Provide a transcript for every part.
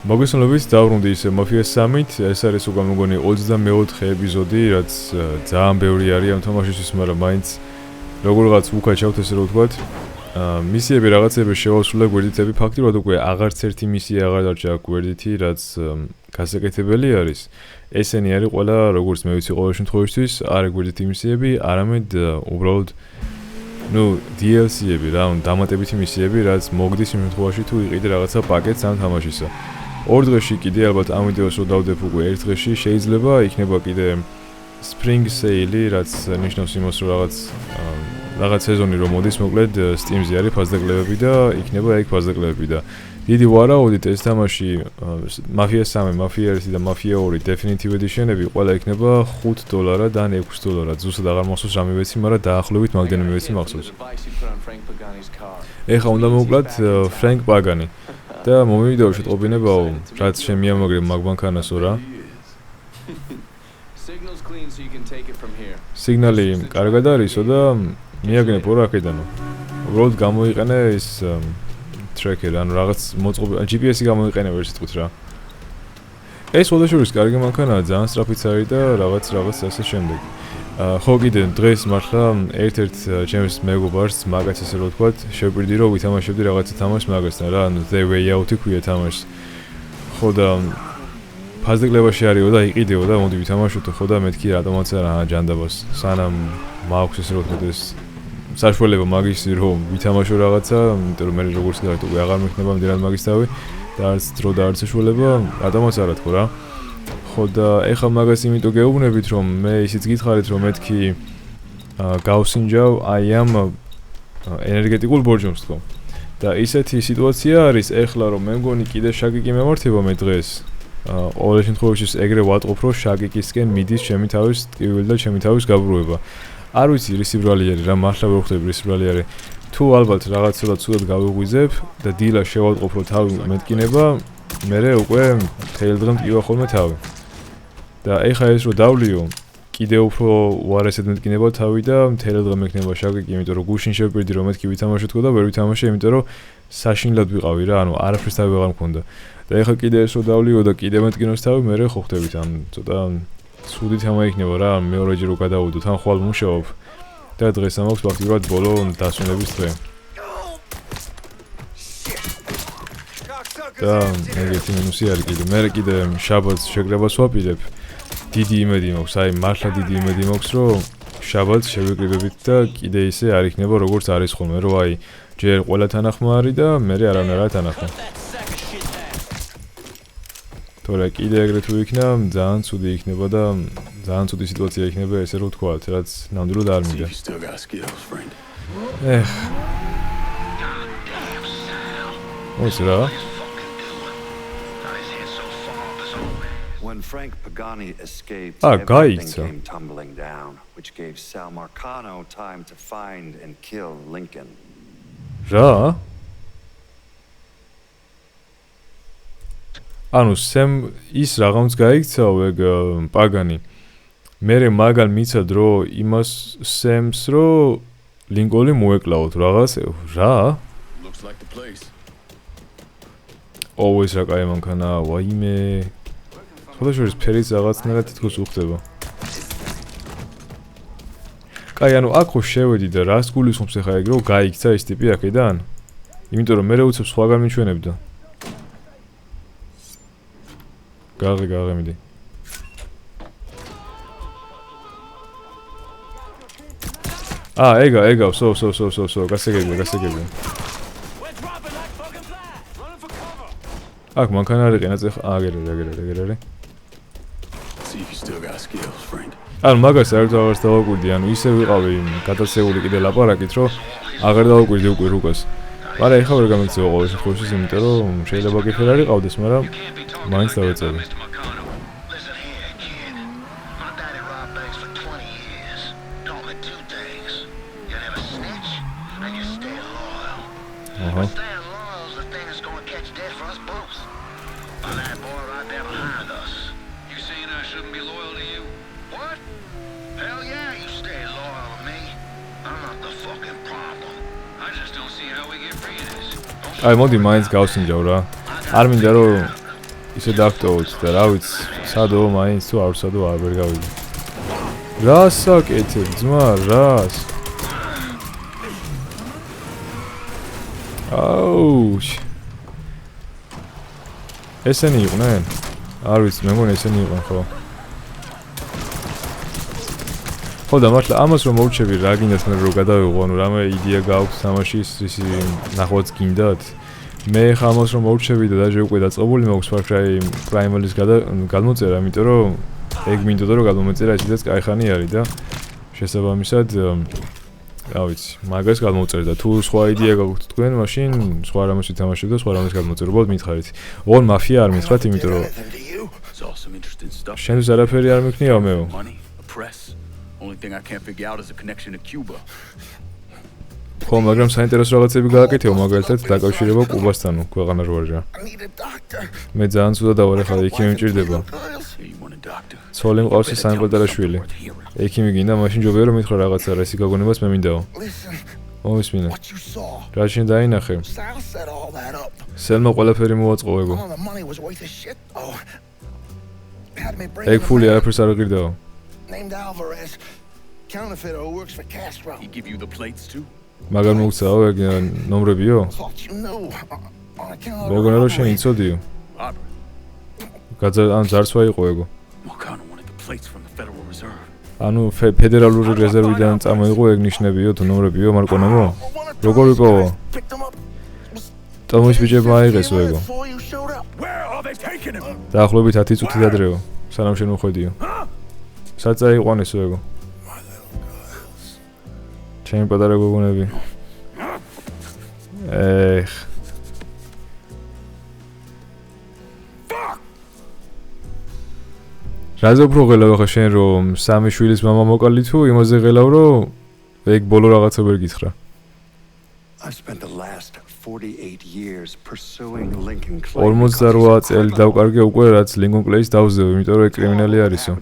მოგესალმებით, დავბრუნდი ისე Mafia 3-ით, ეს არის უკვე მგონი 24 ეპიზოდი, რაც ძალიან ბევრი არის ამ თამაშისთვის, მაგრამ მაინც როგორღაც უკაჩავთ ესე რომ ვთქვათ. მისიები რაღაცები შევასრულე გვერდითები, ფაქტობრივად უკვე აღარც ერთი მისია აღარ დარჩა გვერდითი, რაც გასაკეთებელი არის. ესენი არის ყველა, როგორც მე ვიცი ყოველ შემთხვევაში, არა გვერდითი მისიები, არამედ უბრალოდ DLC-ები რა, დამატებითი მისიები, რაც მოგდის იმ შემთხვევაში თუ იყიდე რაღაცა პაკეტს ამ თამაშისა. ორ დღეში კიდე ალბათ ამ ვიდეოს რო დავდებ უკვე ერთ დღეში შეიძლება იქნება კიდე Spring Sale-ი, რაც ნიშნავს იმას, რომ რაღაც სეზონი რომ მოდის, მოკლედ Steam-ზე არის ფასდაკლებები და იქნება ეგ ფასდაკლებები და დიდი ვარაუდით ეს თამაში Mafia 3, Mafia 1 და Mafia 2 Definitive Edition-ები ყველა იქნება $5-დან $6. ზუსტად აღარ მახსოვს რამე ვიცი, მაგრამ დაახლოებით მაგდენიმე ვიცი მახსოვს. ეხლა უნდა მოვკლათ Frank Pagani. და მომივიდაო შეტყობინებაო, რაც შემიამაგრე მაგბანქანასო რა. სიგნალი კარგად არისო და მიაგნებ ორ აქედანო. უბრალოდ გამოიყენე ის tracker, ანუ რაღაც მოწყობილ GPS-ი გამოიყენე ვერ სიტყვით რა. ეს ოდაშორის კარგი მანქანაა, ძალიან სწრაფიც არის და რაღაც ასე შემდეგ. ხო კიდე დღეს მართლა ერთ-ერთ ჩემს მეგობარს მაგაც ესე რომ ვთქვათ, შევპირდი რომ ვითამაშებდი რაღაცა თამაშს მაგასთან რა, ანუ The Way Out-ი ქვია თამაშს. ხო და ფასდაკლებაში არისო და იყიდეო და მოდი ვითამაშოთ, ხო და მეთქი რატომაც არა ჯანდაბას. სანამ მაქვს ესე რომ ვთქვათ ეს საშუალება მაგისი რომ ვითამაშო რაღაცა, იმიტომ რომ მე როგორც გახეთ უკვე აღარ მექნება მდირად მაგის თავი და არც დრო და არც საშუალება, რატომაც არა თქო რა. ხო და ეხლა მაგას იმიტომ გეუბნებით რომ მე ისიც გითხარით რომ მეთქი გავსინჯავ აი ამ ენერგეტიკულ ბორჯომს თქო. და ისეთი სიტუაცია არის ეხლა რომ მე მგონი კიდე შაგიკი მემართება მე დღეს. ყოველ შემთხვევაში ეგრე ვატყობ რომ შაგიკისკენ მიდის ჩემი თავის ტკივილი და ჩემი თავის გაბრუება. არ ვიცი რის სიბრალი არის რა, მართლა ვერ ხვდები რის სიბრალი არის. თუ ალბათ რაღაც ცუდად გავიღვიძებ და დილა შევატყობ რომ თავი მეტკინება, მერე უკვე მთელი დღე მტკივა ხოლმე თავი. და ეხლა ეს რო დავლიო, კიდე უფრო უარესად მეტკინება თავი და მთელი დღე მექნება შაგიკი, იმიტომ რომ გუშინ შევპირდი რომ მეთქი ვითამაშო თქო და ვერ ვითამაშე, იმიტომ რომ საშინლად ვიყავი რა, ანუ არაფერს თავი აღარ მქონდა. და ეხლა კიდე ეს რო დავლიო და კიდე მეტკინოს თავი, მერე ხო ხდებით, ან ცოტა ცუდი თემა იქნება რა, მეორეჯერ რო გადავუდოთ, ან ხვალ მუშაობ. და დღეს ამაქვს ფაქტობრივად ბოლო დასვენების დღე. და ეგეთი მინუსი არის კიდე. მე კიდე შაბათს შეკრებას ვაპირებ. დიდი იმედი მაქვს, აი მართლა დიდი იმედი მაქვს, რომ შაბათს შევიკრიბებით და კიდე ისე არ იქნება როგორც არის ხოლმე, რომ აი ჯერ ყველა თანახმა არის და მე არავინ არ თანახმა. თორე კიდე ეგრე თუ იქნა, ძალიან ცუდი იქნება და ძალიან ცუდი სიტუაცია იქნება ესე რომ ვთქვათ, რაც ნამდვილად არ მინდა. ოს რა? When Frank Pagani escaped, everything came tumbling down, which gave Sal Marcano time to find and kill Lincoln. რა? ანუ სემ ის რაღაცს გაიქცაო ეგ პაგანი. მერე მაგალ მიცა დრო იმას სემს რო ლინკოლი მოეკლავოთ რაღაც რა? Looks like the place. Always რა კაი მანქანა, ვაიმე. ხოდაშორის ფერიც რაღაცნაირად თითქოს უხდება. კაი, ანუ აქ ხო შევედი და რას გულისხმობს ახლა ეგ რომ გაიქცა ეს ტიპი აქედან? იმიტომ რომ მე უცებ სხვაგან მიჩვენებდა. გაღე მიდი. ეგა, სო, გასაგებია. აქ მანქანა არ იყენაც ახლა, აგერე. ანუ მაგას საერთოდ აღარ დავაკვირდი, ანუ ისე ვიყავი გადაცეული კიდე ლაპარაკით, რომ აღარ დავაკვირდი უკვე რუკას. მაგრამ ეხლა ვერ გამიქცევა ყოველ შემთხვევაში, იმიტომ რომ შეიძლება კიფერ არ იყავდეს, მაგრამ მაინც დავეწევი. აი მოდი მაინც გავსინჯავ რა. არ მინდა რომ ისე დაგტოვოთ და რა ვიცი, სადო მაინც თუ არ სადო არ ვერ გავიდი. რას საკეთებ, ძმა, რას? აუ. ესენი იყვნენ? არ ვიცი, მე მგონი ესენი იყვნენ, ხო? ხო და მართლა ამას რომ მოვჩები რა გინდათ მე რომ გადავიღო, ანუ რამე იდეა გაქვს თამაში ისი ნახვაც გინდათ. მე ხა ამას რომ მოვჩები და დაჟე უკვე დაწყებული მაქვს Far Cry Primal-ის გადმოწერა, იმიტომ რომ ეგ მინდოდა რომ გადმოწერა ისედაც კაი ხანი არის და შესაბამისად რა ვიცი, მაგას გადმოწერდა და თუ სხვა იდეა გაქვთ თქვენ, მაშინ სხვა რამეს ვითამაშებ და სხვა რამეს გადმოწერობთ მითხარით. ოღონ მაფია არ მითხრათ, იმიტომ რომ შენს არაფერი არ მიქნიაო მეო. Only thing I can't figure out is a connection to Cuba. ხო, მაგრამ საინტერესო რაღაცები გააკეთეო, მაგალითად დაკავშირება კუბასთან, ქვეყანა რო ვარჯა. მე ძალიან ცუდა დავარ ახლა, ექიმი მჭირდება. ცოლი მყავს სამი პატარა შვილი. ექიმი გინდა, მაშინ ჯობია რომ მითხრა რაღაცა, რა ისი გაგონებას მე მინდაო. მომისმინე. რა შენ დაინახე? სელმა ყველაფერი მოვაწყო ეგო. ეგ ფული არაფერს არ აღირდაო. Named Alvarez, counterfeiter who works for Castro. He give you the plates too? მაგრამ მოგცაო ეგ ნომრებიო? მეგონა რომ შენ იცოდიო? ან ძარცვა იყო ეგო. Marcano wanted the plates from the Federal Reserve. ანუ ფედერალური რეზერვიდან წამოიღო ეგ ნიშნებიო თუ ნომრებიო მარკონომო? როგორ იყო? ტომის ბიჭებმა აიღესო ეგო. Where are they taking him? დაახლოებით 10 წუთით ადრეო, სანამ შენ მოხვედიო. საცა იყვანესო ეგო. ჩემი პატარა გოგონები. რაზე უფრო ღელავ ახლა შენ რომ სამი შვილის მამა მოკალი თუ იმაზე ღელავ რომ ეგ ბოლო რაღაცა ვერ გითხრა. I've spent the last 48 years pursuing Lincoln Clay. 48 წელი დავკარგე უკვე რაც Lincoln Clay-ს დავზევ, იმიტომ რომ ეგ კრიმინალი არისო.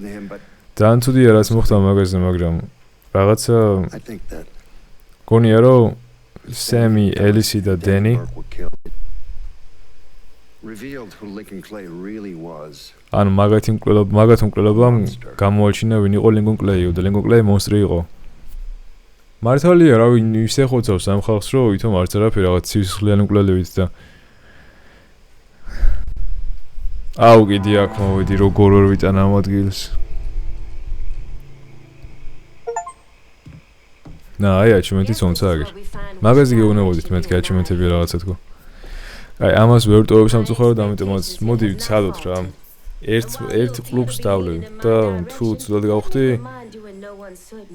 ძალიან ცუდია რაც მოხდა მაგაზე, მაგრამ რაღაცა გონია რომ Sammy, Elisi და Danny revealed who Lincoln Clay really was. ანუ მაგათი მკვლელობამ გამოაჩინა ვინ იყო Lincoln Clay-ო და Lincoln Clay მონსტრი იყო. მართალია, რა ვიცი, ისე ხოცავს ამ ხალხს რომ ვითომ არც არაფერი რაღაც ცივსხლიანი მკვლელებით და აუ კიდე აქ მოვედი როგორ ვერ ვიტან ამ ადგილს. აი, აჩიმენტი თუნცა აგერ. მაგაზე გეუბნებოდით მეთქი აჩიმენტები რაღაცა თქო. აი, ამას ვერ ვტოვებ სამწუხაროდ, ამიტომაც მოდი ვიცადოთ რა. ერთ კლუბს დავლევ და თუ ცუდად გავხდი,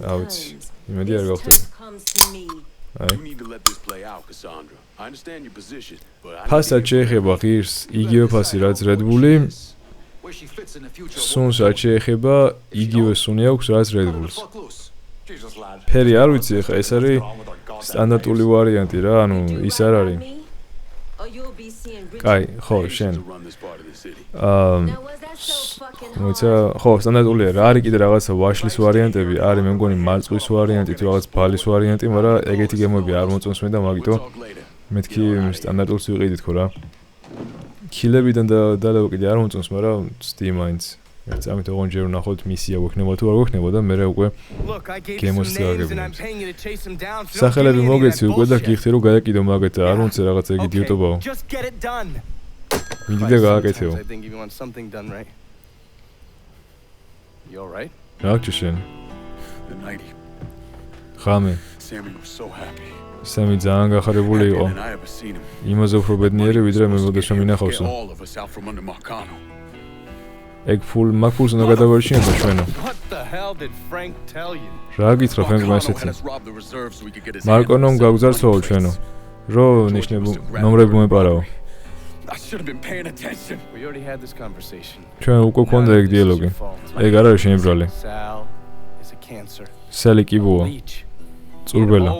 რა ვიცი, იმედი არ გავხდები. აი. ფასად შეეხება ღირს იგივე ფასი რაც Red Bull-ი. სუნს არ შეეხება იგივე სუნი აქვს რაც Red Bull-ს. ფერი არ ვიცი, ხა ეს არის სტანდარტული ვარიანტი რა, ანუ ის არ არის. კაი, ხო, შენ. მოიცა, ხო, სტანდარტულია რა, არის კიდე რაღაცა ვაშლის ვარიანტები, არის მე მგონი მარწყვის ვარიანტი, თუ რაღაც ბალის ვარიანტი, მაგრამ ეგეთი გემოები არ მოწონს მე და მაგიტო მეთქი სტანდარტულს ვიყიდით ხო რა. ქილებიდან და დალევა კიდე არ მოწონს, მაგრამ Steam მაინც. ერთ ამით ოღონდ ჯერ ვნახოთ მისია გვექნება თუ არ გვექნება და მე უკვე გემოს გააგებინებთ. სახელები მოგეცი უკვე და გიხდი რომ გააკიდო მაგეთ და არ უნდა რაღაცა ეგ იდიოტობაო. მინდა გააკეთეო. რა გჭირშენ? ხამე. Sammy ძალიან გახარებული იყო. იმაზე უფრო ბედნიერი ვიდრე მე მოდესმე მინახავსო. ეგ მაგ ფულს უნდა გადავარჩინოთ ჩვენო. რა გითხრა ფრენკმა ესეთი? მარკონომ გაგზარცოო ჩვენო. რო ნიშნები ნომრები მომეპარაო. ჩვენ უკვე გქონდა ეგ დიალოგი. ეგ არ არის შენი ბრალი. სელი კიბოა. წურბელა.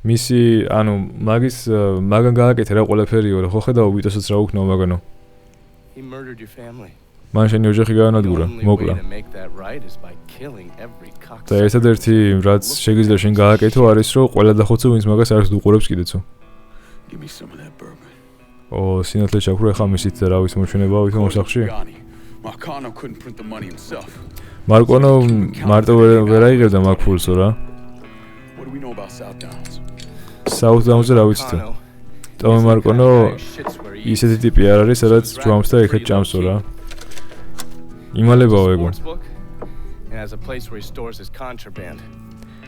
მისი, ანუ მაგან გააკეთე რა ყველაფერიო რა, ხო ხედავ ვიტოსაც რა უქნაო მაგანო. მან შენი ოჯახი გაანადგურა, მოკლა. და ერთადერთი რაც შეგიძლია შენ გააკეთო არის რომ ყველა დახოცო ვინც მაგას არ უყურებს კიდეცო. ო სინათლე ჩაქრა ხა მისით და რა ვიცი მოჩვენებაა ვითომ მოსახში. Marcano couldn't print the money himself. მარკონო მარტო ვერ აიღებდა მაგ ფულსო რა. What do we know about South Downs? South Downs-ზე რა ვიცი თუ. ტომი მარკონო ისეთი ტიპი არ არის, სადაც ჯვამს და ეხეთ ჭამსო რა. იმალებაო ეგო. And has a place where he stores his contraband.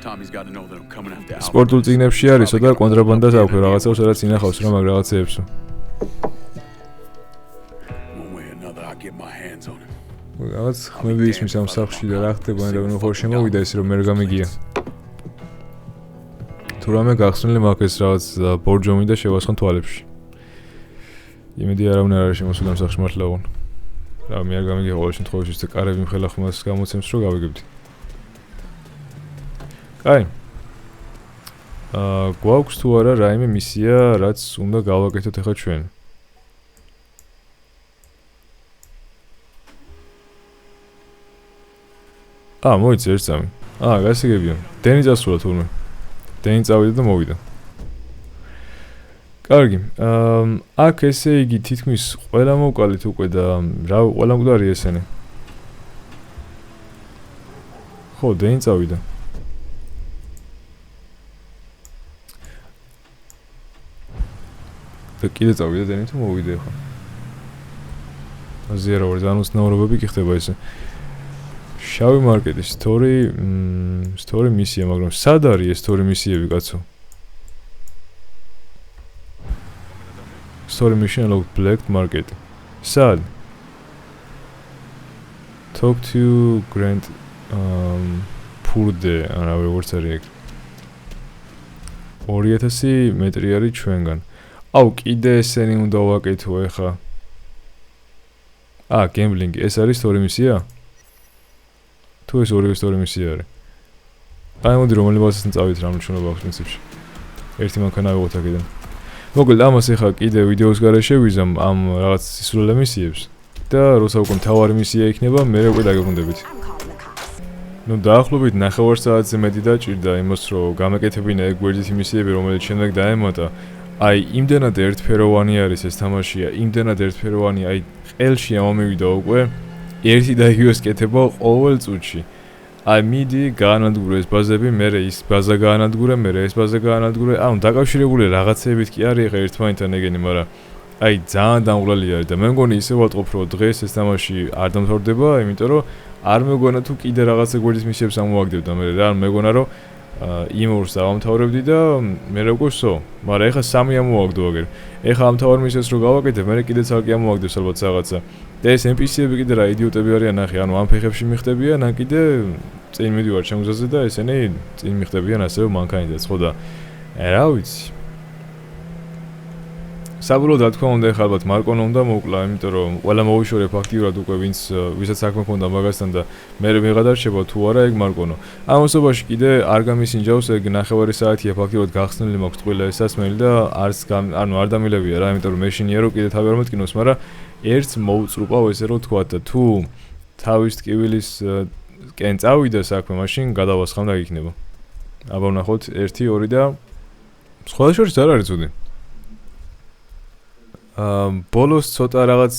Tommy's got to know that I'm coming after Alvarez. სპორტულ წიგნებში არისო და კონტრაბანდას აქვე რაღაცაო, სადაც ინახავს რა მაგ რაღაცეებსო. One way or another, I'll get my hands on him. რაღაც ხმები ისმის ამ სახლში და რა ხდება, რა ხო შემოვიდა ის რომ მე რა გამიგია. თუ რამე გახსნილი მაქვს ეს რაღაც ბორჯომი და შევასხან თვალებში. იმედი არავინ არ არის შემოსული ამ სახლში მართლა ვონ. რა მე არ გამიგია ყოველ შემთხვევაში ეს კარები მხელა ხმას გამოცემს რომ გავიგებდი. აი. გვაქვს თუ არა რაიმე მისია, რაც უნდა გავაკეთოთ ახლა ჩვენ. მოიცა ერთ წამი. გასაგებია. დენი წასულა თურმე. დენი წავიდა და მოვიდა. კარგი. აქ ესე იგი თითქმის ყველა მოვკალით უკვე და რა ყველა მკვდარი ესენი. ხო, დენი წავიდა. და კიდე წავიდა დენი თუ მოვიდა ხო? აზიარა ვარ, ძალიან უცნაურობები კი ხდება ესე. შავი მარკეტი, story მისია, მაგრამ სად არის ეს story მისიები, კაცო? Story mission look black market. Sad. Talk to Grant Purde, არა როგორც არის ეგ. 2000 მეტრი არის ჩვენგან. აუ, კიდე ესენი უნდა ვაკეთო ეხა. gambling, ეს არის story მისია? თუ ეს ორივე story მისია არის. მოდი რომელებასაც წავით რა მჩვენება აქვს პრინციპში. ერთი მანქანა ავიღოთ აქედან. მოკლედ ამას ეხა კიდე ვიდეოს გარეშე ვიზამ ამ რაღაც სისულელე მისიებს და როცა უკვე მთავარი მისია იქნება, მე უკვე დაგეკვირდებით. ნუ დაახლოებით 9 საათზე მეტი დაჭირდა იმას, რომ გამეკეთებინა ეგ გვერდითი მისიები, რომელიც შემდეგ დაემატა. აი, იმდენად ერთფეროვანი არის ეს თამაშია, იმდენად ერთფეროვანი, აი, ყელში ამომივიდა უკვე ერთი და იგივეს კეთება ყოველ წუთში. აი, მიდი გაანადგურე ეს ბაზები, მერე ის ბაზა გაანადგურე, მერე ეს ბაზა გაანადგურე. ანუ დაკავშირებული რაღაცეებით კი არის ხა ერთმანეთთან ეგენი, მაგრამ აი, ძალიან დამღლელი არის და მე მგონი ისე ვატყობ, რომ დღეს ეს თამაში არ დამთავრდება, იმიტომ რომ არ მეგონა თუ კიდე რაღაცა გვერდის მისიებს ამოვაგდებდა მე რა, მეგონა რომ იმურს დავამთავრებდი და მე როგორ სო, მაგრამ ეხა სამი ამოვაგდო აგერ. ეხა ამ თავარ მისიას რო გავაკეთებ, მე კიდე ცალკე ამოვაგდებს ალბათ რაღაცა. და ეს NPC-ები კიდე რა იდიოტები არიან, ნახე, ანუ ამ ფეხებში მიხდებიან, ან კიდე წინ მიდივარ ჩემგზაზე და ესენი წინ მიხდებიან ასევე მანქანითაც, ხო და რა ვიცი. საბოლოოდ რა თქმა უნდა ეხლა ალბათ მარკონო უნდა მოკლა, იმიტომ რომ ყველა მოვიშორე ფაქტიურად უკვე ვისაც საქმე ქონდა მაგასთან და მე მეღადარჩება თუ არა ეგ მარკონო. ამ მოსობაში კიდე არ გამისინჯავს ეგ 9 საათია ფაქტიურად გახსნილი მაქვს ყველა ეს სასმელი და ანუ არ დამილებია რა, იმიტომ რომ მეშინია რომ კიდე თავი არ მეთკინოს, მაგრამ ერთს მოუწრუპავ ესე რომ თქვა და თუ თავის ტკივილის კენ წავიდა საქმე, მაშინ გადავასხამ და იქნება. აბა ვნახოთ 1 2 და სხვა შორის არ არის უდი. ბოლოს ცოტა რაღაც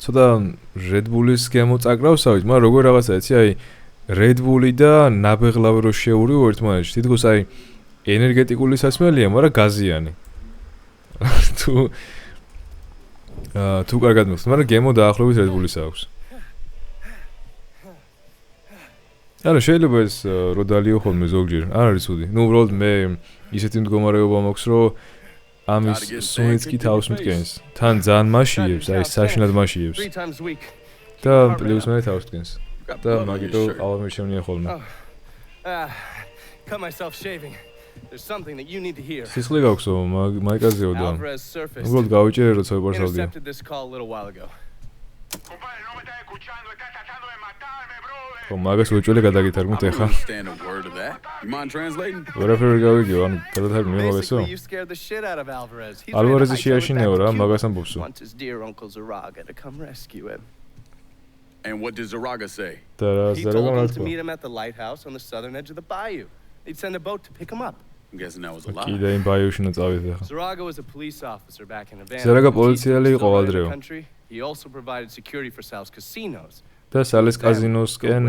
ცოტა Red Bull-ის გემოწაკრავსავით, მაგრამ როგორ რაღაცა იცი, აი Red Bull-ი და ნაბეღლავი რო შეურივო ერთმანეთში, თითქოს აი ენერგეტიკული სასმელია, მაგრამ გაზიანი. თუ კარგად მოგხსნით, მაგრამ გემო დაახლოებით Red Bull-ის აქვს. არა, შეიძლება ეს რო დალიო ხოლმე ზოგჯერ, არ არის უდი. ნუ უბრალოდ მე ისეთი მდგომარეობა მაქვს, რომ ამის სუნიც კი თავს მტკენს. თან ძალიან მაშიებს, აი საშინად მაშიებს. და პლუს მე თავს მტკენს. და მაგიტო ყავა მეშოვნია ხოლმე. Cut myself shaving. There's something that you need to hear. სისხლი გაქვსო, მაიკაზეო და უბრალოდ გავიჭერე როცა ვიპარსავდი. Intercepted this call a little while ago. ხო, მაგას უჭველი გადაგითარგმნით ეხა. ვერაფერი გავიგე, ანუ გადათარგმნი მაგასო. ალვარეზი შეაშინეო რა, მაგას ამბობსო. And what does Zaraga say? He told him to meet him at the lighthouse on the southern edge of the bayou. He'd send a boat to pick him up. I'm guessing that was a lie. კიდე იმ ბაიუშინო წავიდე ხა. Zaraga was a police officer back in Havana. Zaraga When Tito პოლიციელი was იყო still running the ადრეო. country, he also provided security for Sal's casinos. და სალის კაზინოსკენ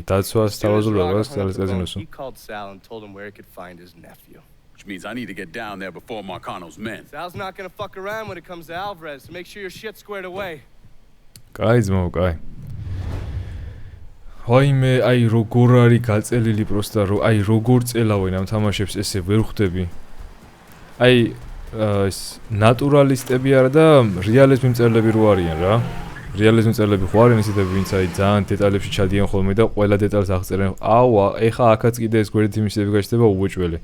დაცვას თავაზულებას სალის კაზინოსო. He called Sal and told him where he could find his nephew. Which means I need to get down there before Marcano's men. Sal's not gonna fuck around when it comes to Alvarez, so make sure your shit's squared away. კაი ძმაო, კაი. ვაიმე, აი როგორ არის გაწელილი პროსტა, აი როგორ წელავენ ამ თამაშებს ესე ვერ ხვდები. აი ეს ნატურალისტები არა და რეალიზმი მწერლები რო არიან რა. რეალიზმი მწერლები ხო არიან ისეთები, ვინც აი ძალიან დეტალებში ჩადიან ხოლმე და ყველა დეტალს აღწერენ. აუა, ეხა აქაც კიდე ეს გვერდითი მისიები გაჩნდება უეჭველი.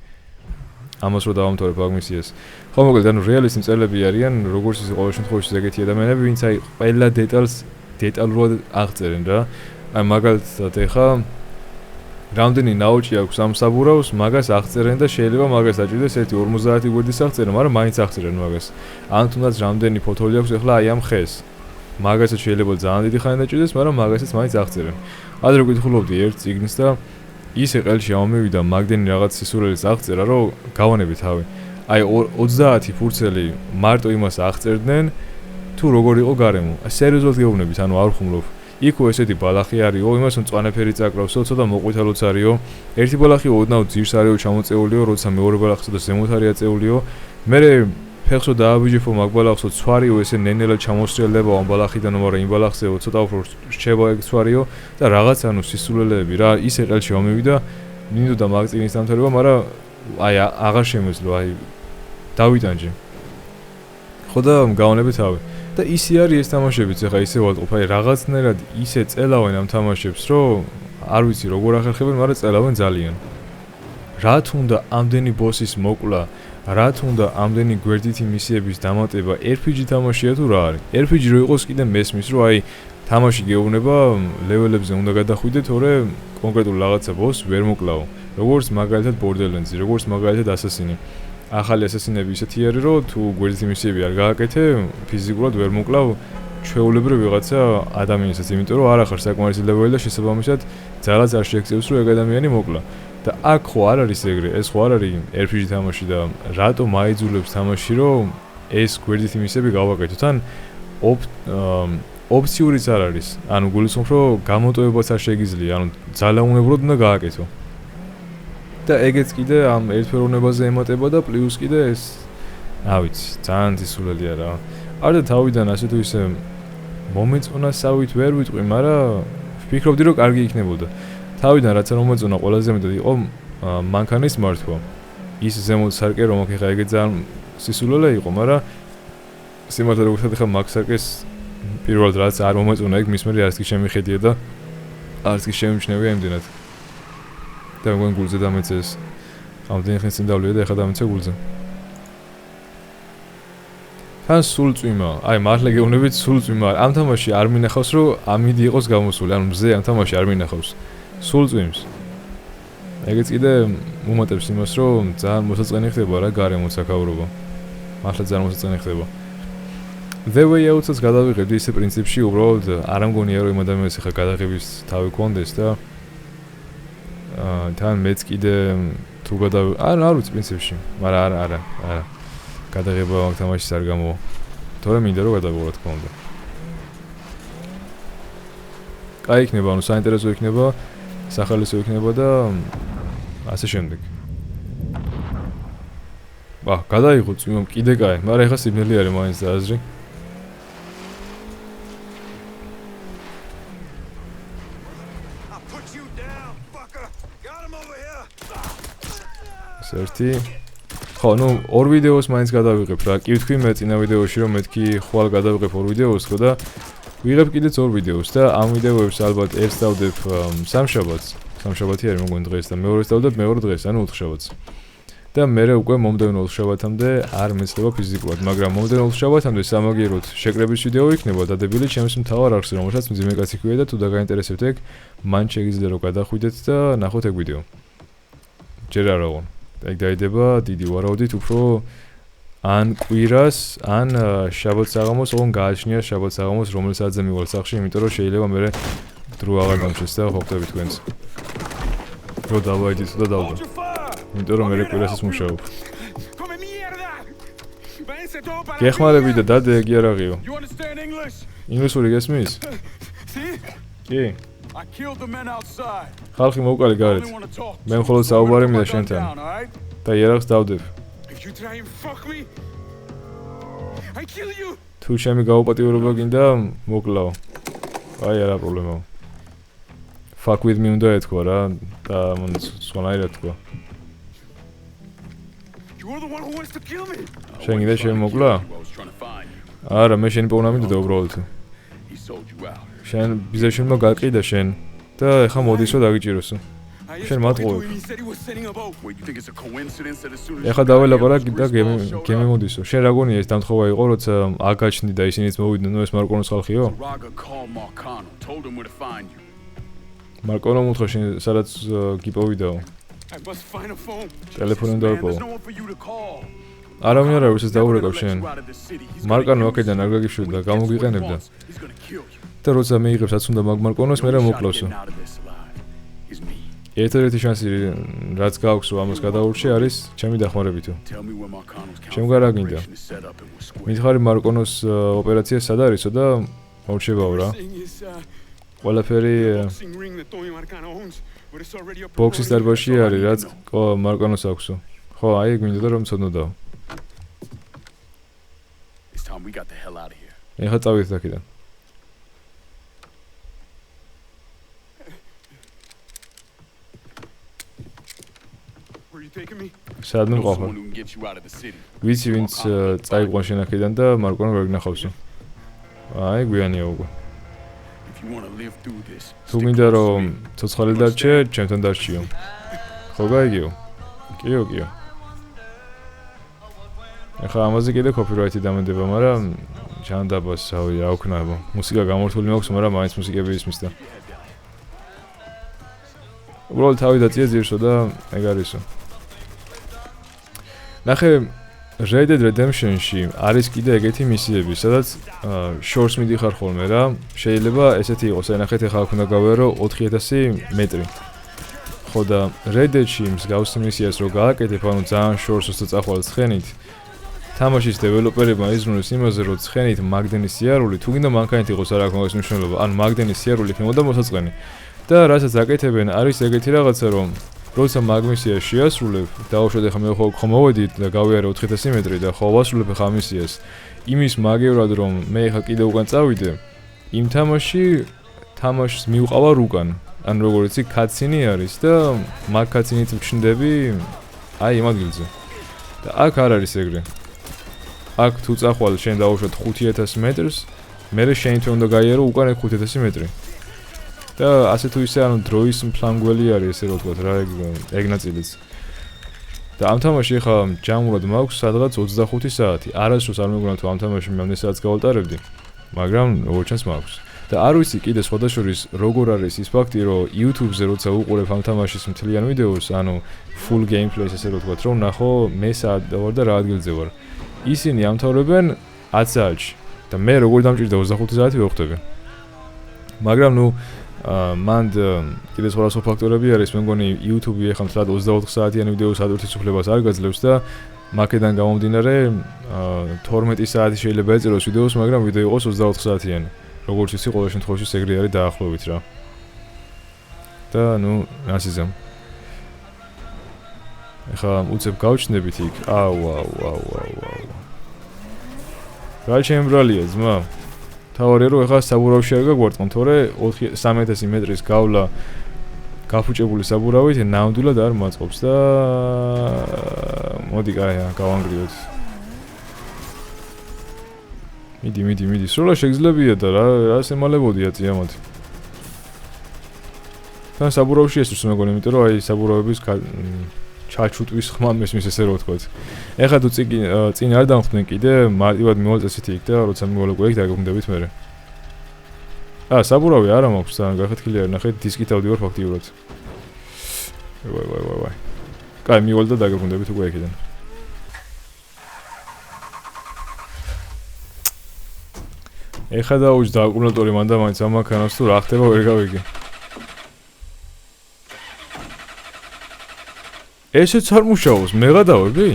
ამას რო დავამთავრებ აქ მისიას. ხო მოკლედ, ანუ რეალისტი მწერლები არიან, როგორც ის ყოველ შემთხვევაში ეგეთი ადამიანები, ვინც აი ყველა დეტალს დეტალურად აღწერენ რა. აი მაგალითად ეხა რამდენი ნაოჭი აქვს ამ საბურავს, მაგას აღწერენ და შეიძლება მაგას დაჭირდეს 1.50 გვერდის აღწერა, მაგრამ მაინც აღწერენ მაგას. ან თუნდაც რამდენი ფოთოლი აქვს ეხლა აი ამ ხეს. მაგასაც შეიძლება ძალიან დიდი ხანი დაჭირდეს, მაგრამ მაგასაც მაინც აღწერენ. ადრე ვკითხულობდი ერთ წიგნს და ისე ყელში ამოვიდა მაგდენი რაღაც სისულელის აღწერა, რომ გავანები თავი. აი 30 ფურცელი მარტო იმას აღწერდნენ, თუ როგორ იყო გარემო. სერიოზულად გეუბნებით, ანუ არ ხუმრობ. იქო ესეთი ბალახი არისო, იმას მწვანეფერი წაკრავსო, ცოტა მოყვითალოც არისო. ერთი ბალახი ოდნავ ძირს არისო ჩამოწეულიო, როცა მეორე ბალახსა და ზემოთ არის აწეულიო. მერე ფეხსო დააბიჯეფო მაგ ბალახსო, ცვარიო ესე ნენელად ჩამოსწრელდება ამ ბალახიდან, მაგრამ იმ ბალახზეო ცოტა უფრო რჩება ეგ ცვარიო და რაღაც ანუ სისულელეები რა, ისე ყელში ამოვიდა, მინდოდა მაგ წიგნის დამთავრება, მაგრამ აი აღარ შემეძლო, აი დავიტანჯე. ხო და გავანები თავი. და ისე არის ეს თამაშებიც, ეხა ისე ვატყობ, აი რაღაცნაირად ისე წელავენ ამ თამაშებს, რომ არ ვიცი როგორ ახერხებენ, მაგრამ წელავენ ძალიან. რა თუნდა ამდენი ბოსის მოკლა, რა თუნდა ამდენი გვერდითი მისიების დამატება, RPG თამაშია თუ რა არის? RPG რო იყოს კიდე მესმის, რომ აი თამაში გეუბნება, ლეველებზე უნდა გადახვიდე, თორე კონკრეტულ რაღაცა ბოსს ვერ მოკლაო. როგორც მაგალითად Borderlands-ი, როგორც მაგალითად Assassin-ი. ახალი ასასინები ისეთი არის, რომ თუ გვერდითი მისიები არ გააკეთე, ფიზიკურად ვერ მოკლავ ჩვეულებრივ ვიღაცა ადამიანსაც, იმიტომ რომ არ ახარ საკმარისი ლეველი და შესაბამისად ძალაც არ შეექცევს, რომ ეგ ადამიანი მოკლა. და აქ ხო არ არის ეგრე, ეს ხო არ არის RPG თამაში და რატომ აიძულებს თამაში, რომ ეს გვერდითი მისიები გავაკეთოთ? ან ოფციურიც არ არის. ანუ გულისხმობ, რომ გამოტოვებაც არ შეგიძლია, ანუ ძალაუნებროდ უნდა გააკეთო. და ეგეც კიდე ამ ერთფეროვნებაზე ემატება და პლუს კიდე ეს რა ვიცი, ძალიან ცისულელია რა. არდა თავიდან ასე თუ ისე მომეწონასავით ვერ ვიტყვი, მაგრამ ვფიქრობდი რომ კარგი იქნებოდა. თავიდან რაც არ მომეწონა ყველაზე მეტად იყო მანქანის მართვა. ის ზემოთ სარკე რომ აქ ხა ეგეც ძალიან სისულელე იყო, მაგრამ სიმართლე როგორ ხა მაგ სარკეს პირველად რაც არ მომეწონა ეგ მის მე არც კი შემიხედია და არც კი შემიმჩნევია იმდენად. და მგონი გულზე დამეწეს. ამდენი ხნის წინ დავლია და ეხლა დამეწე გულზე. თან სულ წვიმა, აი მართლა გეუბნებით სულ წვიმა. ამ თამაში არ მინახავს რომ ამიდი იყოს გამოსული, ანუ მზე ამ თამაში არ მინახავს. სულ წვიმს. ეგეც კიდე მომატებს იმას რომ ძალიან მოსაწყენი ხდება რა გარემო საკავრობა. მართლა ძალიან მოსაწყენი ხდება. The Way Out-ს გადავიღებდი ისე პრინციპში, უბრალოდ არ ამგონია რომ იმ ადამიანს ახლა გადაღების თავი კონდეს და თან მეც კიდე თუ არ ვიცი პრინციპში, მაგრამ არა. გადაღება მაგ თამაშის არ გამოვა. თორე მინდა რომ გადავიღო რა თქმა უნდა. კაი იქნება, ანუ საინტერესო იქნება, სახალისო იქნება და ასე შემდეგ. გადაიღო წვიმამ კიდე კაი, მაგრამ ეხლა სიგნალი არის მაინც და აზრი. ერთი ხო, ნუ ორ ვიდეოს მაინც გადავიღებ რა. კი ვთქვი მე წინა ვიდეოში რომ მეთქი ხვალ გადავიღებ ორ ვიდეოს ხო და ვიღებ კიდეც ორ ვიდეოს და ამ ვიდეოებს ალბათ ერთს დავდებ სამშაბათს. სამშაბათი არის მოგონი დღეს და მეორეს დავდებ მეორე დღეს, ანუ ოთხშაბათს. და მე უკვე მომდევნო ოთხშაბათამდე არ მეცდება ფიზიკურად, მაგრამ მომდევნო ოთხშაბათამდე სამაგიეროდ შეკრების ვიდეო იქნება დადებილი ჩემს მთავარ არხზე, რომელსაც მძიმე კაცი ქვია და თუ დაგაინტერესებთ ეგ, მან შეგიძლია რომ გადახვიდეთ და ნახოთ ეგ ვიდეო. ჯერ არ აღონ. ეგ დაიდება დიდი ვარაუდით უფრო ან კვირას, ან შაბათ საღამოს, ოღონ გააჩნია შაბათ საღამოს, რომელსაც მივალ სახში, იმიტომ რომ შეიძლება მე დრო აღარ დამჩეს და ხვდები თქვენს. რო დავაიდით და დავდო. იმიტომ რომ მე კვირასაც მუშაობ. Come mierda! Váyanse todos para გეხმარები და დადე ეგ არაღიო. You understand English? ინგლისური გესმის? See? კი. I killed the men outside. ხალხი მოვკალი I გარეთ. only want to talk. მე მხოლოდ საუბარი მინდა შენთან. Alright? და იარაღს დავდებ. If you try and fuck me, I kill you! თუ ჩემი გაუპატიურება გინდა, მოკლავ. აი არა პრობლემაა. Fuck with me უნდა ეთქვა რა და მან სხვანაირად თქვა. You're the one who wants to kill me! შენ გინდა შემოგლა? I was trying to find you. არა, მე შენი პოვნა მინდოდა უბრალოდ. He sold you out. შენ ბიზნესშენმა გაყიდა შენ და ეხა მოდისო დაგიჭიროსო. I Შენ spoke to მატყუებ. him, he said he was setting a boat. Wait, you think it's a coincidence that as soon as ეხა დაველაპარაკი და გემი მოდისო. შენ რა გონია ეს დამთხოვა იყო, როცა აგაჩნდი და ისინიც მოვიდნენ, ნუ ეს მარკონოს ხალხიო? Raga called Marcano, told him where to find you. მარკონო მუთხრა შენ სადაც გიპოვიდაო. I must find a phone. ტელეფონი უნდა Man, ვიპოვო. there's no one for you to call. არავინ არ არის ეს Never დაურეკავ gonna let შენ. you out of this city. He's მარკანო gonna აქედან არ use you. გაგიშვიდა, When he gets გამოგიყენებდა. what he wants, he's gonna kill you. და როცა მეიღებს რაც უნდა მაგმარკონოს, მე რა The only shot მოკლავსო. getting out of this alive is me. ერთადერთი შანსი რაც გააქვს რომ ამას გადაურჩი არის ჩემი დახმარებითო. Tell me where Marcano's Შემდგარ რა გინდა? operation is set up and we're square. მითხარი მარკონოს ოპერაცია სად არისო და მორჩებაო რა. Thing is, ყველაფერი boxing ring that Tony Marcano owns, but it's already up. ბოქსის დარბაზში არის რაც მარკონოს აქვსო. ხო, აი ეგ მინდოდა რომ ცოდნოდაო. It's time we got the hell out of here. ეხა წავიდეთ აქედან. Where are you taking me? სად Know მიყავ? someone who can get you out of the city. ვიცი ვინც წაიყვან შენ აქედან და მარკონო გაგნახავსო. აი გვიანია უკვე. If you want to live through this. თუ მინდა რომ ცოცხალი დარჩე, ჩემთან დარჩიო. ხო გაიგიო? კიო, კიო. ეხლა ამაზე კიდე კოპირაითი დამედება, მაგრამ ჯანდაბას რავი რა ვქნაებო. მუსიკა გამორთული მაქვს, მაგრამ მაინც მუსიკები ისმის და. უბრალოდ თავი დაწია ძირსო და ეგ არისო. ნახე Red Dead Redemption-ში არის კიდე ეგეთი მისიები, სადაც შორს მიდიხარ ხოლმე რა. შეიძლება ესეთი იყოს, აი ნახეთ ეხლა აქ უნდა გავიარო 4000 მეტრი. ხო და Red Dead-ში მსგავსი მისიას რო გააკეთებ, ანუ ძალიან შორს უსწრაფ წახვალ ცხენით. თამაშის დეველოპერებმა იზრუნეს იმაზე, რომ ცხენით მაგდენის სიარული, თუ გინდა მანქანით იყოს არა აქვს მნიშვნელობა, ან მაგდენის სიარული ხმოდა მოსაწყენი. და რასაც აკეთებენ, არის ეგეთი რაღაცა, რომ როცა მაგმისია შეასრულებ, დაუშვათ ახლა მე ხო მოვედით და გავიარე 4000 მეტრი და ხო ვასრულებ ახლა მისიას. იმის მაგევრად რომ მე ახლა კიდე უკან წავიდე, იმ თამაშს მივყავა უკან. ან როგორც იცი, კაცინი არის და მაგ კაცინით ვჩნდები აი იმ ადგილზე. და აქ არ არის ეგრე. აქ თუ წახვალ შენ დაუშვათ 5000 მეტრს, მერე შენ თვითონ უნდა გაიარო უკან 5000 მეტრი. და ასე თუ ისე ანუ დროის მფლანგველი არის ესე რომ ვთქვათ რა ეგ ნაწილიც. და ამ თამაში ხა ჯამურად მაქვს სადღაც 25 საათი. არასდროს არ მეგონა თუ ამ თამაში მე ამ საათს გავალტარებდი, მაგრამ როგორც ჩანს მაქვს. და არ ვიცი კიდე სხვადასხვის როგორ არის ის ფაქტი, რომ YouTube-ზე როცა უყურებ ამ თამაშის მთლიან ვიდეოს, ანუ full gameplay-ს ესე რომ ვთქვათ, რომ ნახო მე საათ ვარ და რა ადგილზე ვარ. ისინი ამთავრებენ 10 საათში და მე როგორ დამჭირდა 25 საათი ვერ ხვდები. მაგრამ ნუ მანდ კიდე სხვა ფაქტორები არის, მე მგონი YouTube-ი ახლა მთლად 24 საათიანი ვიდეოს ადვერტის უფლებას არ გაძლევს და მაკედან გამომდინარე 12 საათი შეიძლება ეწეროს ვიდეოს, მაგრამ ვიდეო იყოს 24 საათიანი. როგორც იცი, ყოველ შემთხვევაში ეგრე არის დაახლოებით რა. და ნუ ნასიზამ. ეხლა უცებ გავჩნდებით იქ. აუ. რა შემბრალია ძმა? თავარია რომ ეხლა საბურავში არ გაგვარტყმ, თორე 3000 მეტრის გავლა გაფუჭებული საბურავით ნამდვილად არ მაწყობს და მოდი კაია, გავანგრიოთ. მიდი, სროლა შეგძლებია და რა შემალებოდია წიამად. თან საბურავში ესურს მეგონი, იმიტომ რომ აი საბურავების ჩაჩუტვის ხმა მესმის ესე რომ ვთქვათ. ეხლა თუ წინ არ დამხვდნენ კიდე, მარტივად მივაწესით იქ და როცა მივალოკვე იქ დაგეკვდებით მე. საბურავი არა მაქვს, ძალიან გახეთქილი არის, ნახეთ დისკით ავდივარ ფაქტიურად. ვაი. კაი, მივალ და დაგეკვდებით უკვე იქიდან. ეხლა დაუჯდა აკუმულატორი მანდა მაინც ამაქანოს თუ რა ხდება ვერ გავიგე. ესეც არ მუშაობს, მე გადავები?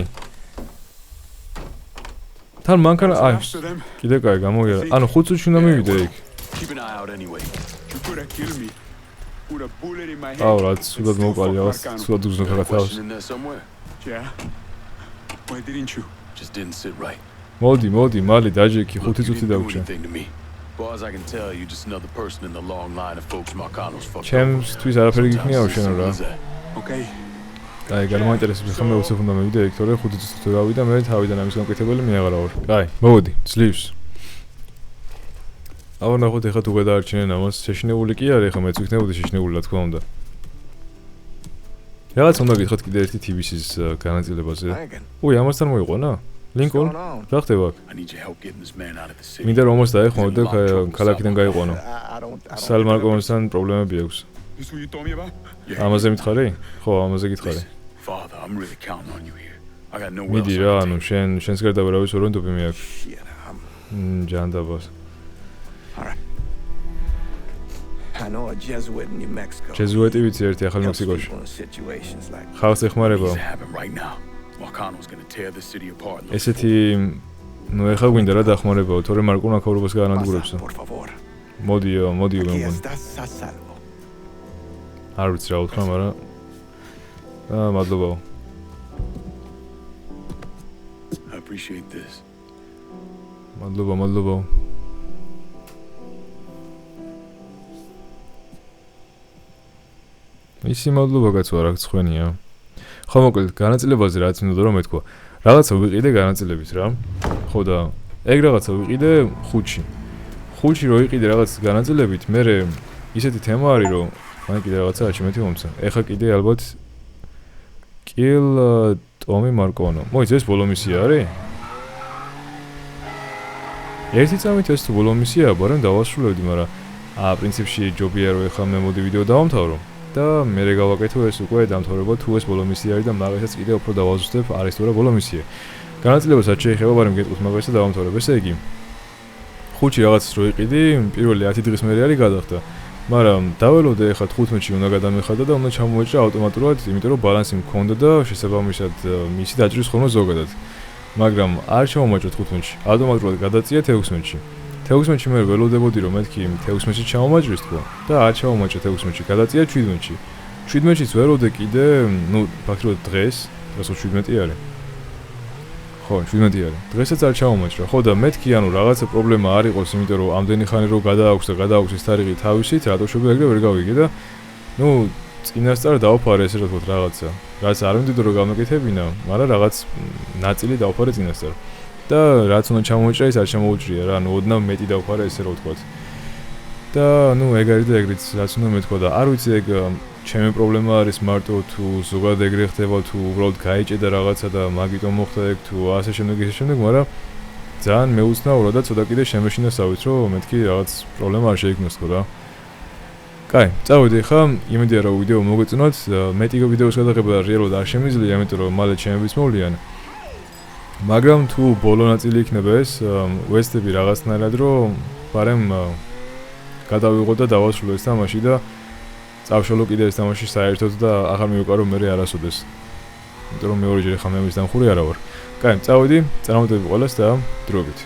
თან მანქანა აი After them. კიდე კაი გამოგიერა. ანუ 5 წუთში უნდა მივიდე იქ. Keep an eye out anyway. You could have killed me. Put a bullet in my head. აუ რაც სულად Still მოვყალი fuck რაღაც Marcano. სულად უგზნო Got a რაღაცავს. question in there somewhere? Yeah. Why didn't you? Just didn't sit right. მოდი, მალი დაჯექი 5 Look, you წუთი didn't do დაგვრჩა. anything to me. Far as I can tell, you're just another person in the long line of folks Marcano's fucked over. ჩემთვის არაფერი გიქნიაო შენ რა. Okay. აი, გამოინტერესებს ხომ მე უცებ უნდა მივიდე იქ, თორე 5 წუთი გავიდა მე თავიდან ამის განკეთებელი მიაღარა ვარ. კაი, მოდი, ძლივს. აუ ნახოთ ეხლა თუ გადაარჩინენ ამას, შეშინებული კი არის, ეხლა მეც ვიქნებოდი შეშინებული რა თქმა უნდა. რაღაც უნდა გითხრათ კიდე ერთი TBC-ის განაწილებაზე. Hanging. უი, ამასთან მოიყვანა? ლინკოლ? What's going on? რა ხდება აქ? I need your help getting this man out of the city. მინდა რომ მას დაეხმაროთ და ქალაქიდან გაიყვანო. I don't სალმარკონსთან პრობლემები აქვს. This who you told me about? ამაზე მითხარი? ხო, ამაზე გითხარი. Father, I'm really counting on you here. I got nowhere მიდი else რა, I ანუ can შენს გარდა ვერავის ვერ ვენდობი მე აქ. Shit, ჯანდაბას. I know a Jesuit in New Mexico. ჯეზუეტი ვიცი ერთი ახალ Helps მექსიკოში. people in situations like ხალხს Needs ეხმარება. to happen right now. Marcano's gonna tear the city apart. Look, ესეთი ნუ ეხა გვინდა რა დახმარებაო, თორე მარკონა ქაურობას გაანადგურებსო. Por favor. მოდიო, Aquí მე მგონი. estás a salvo. არ ვიცი რა უთხრა, მაგრამ მადლობაო. I appreciate this. მადლობაო. ისი მადლობა კაცო, რა გწხვენია. ხო მოკლედ, განაწილებაზე რაც მინდოდა რომ მეთქვა. რაღაცა ვიყიდე განაწილებით რა. ხო და ეგ რაღაცა ვიყიდე 5-ში. 5-ში რო იყიდე რაღაც განაწილებით, მე ისეთი თემა არის რომ მან კიდე რაღაცა აჩვენეთი მომცა. ეხა კიდე ალბათ კილ ტომი მარკონო. მოიცა ეს ბოლო მისია არის? ერთი წამით ეს თუ ბოლო მისიაა, ბარემ დავასრულებდი, მაგრამ პრინციპში ჯობია რომ ეხლა მე მოდი ვიდეო დავამთავრო და მე გავაკეთო ეს უკვე დამთავრება თუ ეს ბოლო მისია არის და მაგასაც კიდე უფრო დავაზუსტებ არის თუ რა ბოლო მისია. განაწილებასაც შეიძლება, ბარემ გეტყვით მაგასაც დავამთავრებ, ესე იგი 5-ში რაღაც რო იყიდი, პირველი 10 დღის მერე არის გადახდა. მაგრამ დაველოდე ეხლა 15-ში უნდა გადამეხადა და უნდა ჩამოვეჭრა ავტომატურად, იმიტომ რომ ბალანსი მქონდა და შესაბამისად მისი დაჭრის ხოლმე ზოგადად. მაგრამ არ ჩამოვეჭრა 15-ში, ავტომატურად გადაწია 16-ში. 16-ში მე ველოდებოდი რომ მეთქი 16-ში ჩამოვაჭრის თქო და არ ჩამოვაჭრა 16-ში, გადაწია 17-ში. 17-შიც ველოდე კიდე, ნუ ფაქტობრივად დღეს 17 არის. ხო, 17 არის. დღესაც არ ჩამოვაჭრა. ხო და მეთქი ანუ რაღაცა პრობლემა არ იყოს, იმიტომ რომ ამდენი ხანი რო გადააქვს ეს თარიღი თავისით, რატო შეგე ეგრე ვერ გავიგე და ნუ წინასწარ დავფარე ესე რა თქმა უნდა რაღაცა. რაც არ მინდოდა რომ გამეკეთებინა, მაგრამ რაღაც ნაწილი დავფარე წინასწარ. და რაც უნდა ჩამოვეჭრა ის არ ჩამოვეჭრია რა, ანუ ოდნავ მეტი დავფარე ესე რა ვთქვა. და ნუ ეგ არის და ეგრიც რაც უნდა მეთქვა და არ ვიცი ეგ ჩემი პრობლემა არის მარტო თუ ზოგადად ეგრე ხდება თუ უბრალოდ გაიჭედა რაღაცა და მაგიტომ მოხდა ეგ თუ ასე შემდეგ, მაგრამ ძალიან მეუცნაურა და ცოტა კიდე შემეშინა სავით რომ მეთქი რაღაც პრობლემა არ შეიქმნას თქო რა. კაი, წავედი ხა, იმედია რომ ვიდეო მოგეწონათ, მეტი ვიდეოს გადაღება რეალურად არ შემიძლია, იმიტომ რომ მალე ჩემებიც მოვლიან. მაგრამ თუ ბოლო ნაწილი იქნება ეს, ვესტები რაღაცნაირად რომ ბარემ გადავიღო და დავასრულო ეს თამაში და წავშალო კიდე ეს თამაში საერთოდ და აღარ მივიყვარო მე არასოდეს. იმიტომ რომ მეორეჯერ ხა მე მის დამხური არა ვარ. კაი, წავედი, წარმატებები ყველას და დროებით.